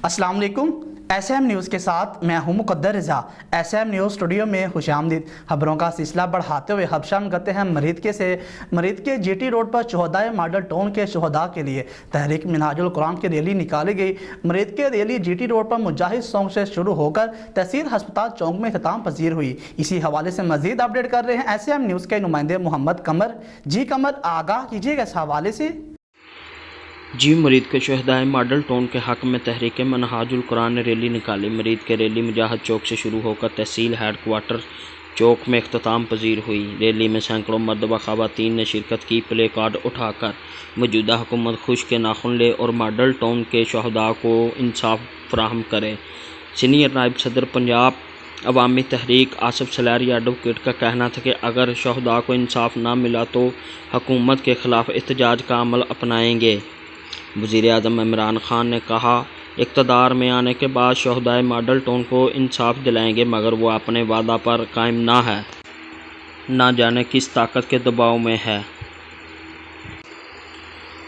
अस्सलाम वालेकुम। SM news के साथ मैं हूं मुक़द्दर रज़ा। SM न्यूज़ स्टूडियो में खुशामदीद। खबरों का सिलसिला बढ़ाते हुए हम करते हैं मरीद के GT रोड पर शोहदाए मॉडल टाउन के शोहदा के लिए तहरीक मिनहाजुल कुरान की रैली निकाली गई। मरीद के रैली GT रोड पर मुजाहिद चौक से शुरू होकर तहसील हस्पताल चौक में इख्तिताम पजीर हुई। इसी हवाले से मज़ीद अपडेट कर रहे हैं SM न्यूज़ के नुमाइंदे मोहम्मद कमर। जी कमर, आगाह कीजिएगा इस हवाले से। जी, मरीद के शहदाए मॉडल टाउन के हक़ में तहरीक मिनहाजुल कुरान ने रैली निकाली। मरीद के रैली मुजाहिद चौक से शुरू होकर तहसील हेडक्वार्टर चौक में इख्तिताम पजीर हुई। रैली में सैकड़ों मर्द व ख़वातीन ने शिरकत की। प्ले कार्ड उठाकर मौजूदा हुकूमत खुश के नाखुन ले और मॉडल टाउन के शहदा को इंसाफ फराहम करे। सीनियर नायब सदर पंजाब अवामी तहरीक आसिफ सलैरी एडवोकेट का कहना था कि अगर शहदा को इंसाफ ना मिला तो हुकूमत के ख़िलाफ़ एहतजाज का अमल अपनाएंगे। वज़ीर आज़म इमरान खान ने कहा, इक़्तिदार में आने के बाद शहदाए मॉडल टाउन को इंसाफ दिलाएंगे, मगर वो अपने वादा पर कायम ना है, ना जाने किस ताकत के दबाव में है।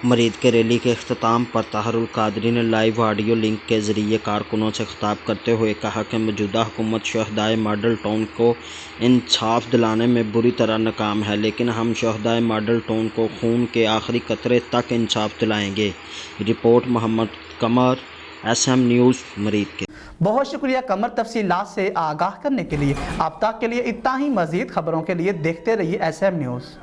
मरीद के रैली के अख्ताम पर ताहरुल कादरी ने लाइव ऑडियो लिंक के ज़रिए कारकुनों से खिताब करते हुए कहा कि मौजूदा हुकूमत शहदाए मॉडल टाउन को इंसाफ दिलाने में बुरी तरह नाकाम है, लेकिन हम शहदाए मॉडल टाउन को खून के आखिरी कतरे तक इंसाफ दिलाएंगे। रिपोर्ट मोहम्मद कमर, SM न्यूज़ मरीद के। बहुत शुक्रिया कमर, तफसीलात से आगाह करने के लिए। अब तक के लिए इतना ही। मज़ीद खबरों के लिए देखते रहिए SM न्यूज़।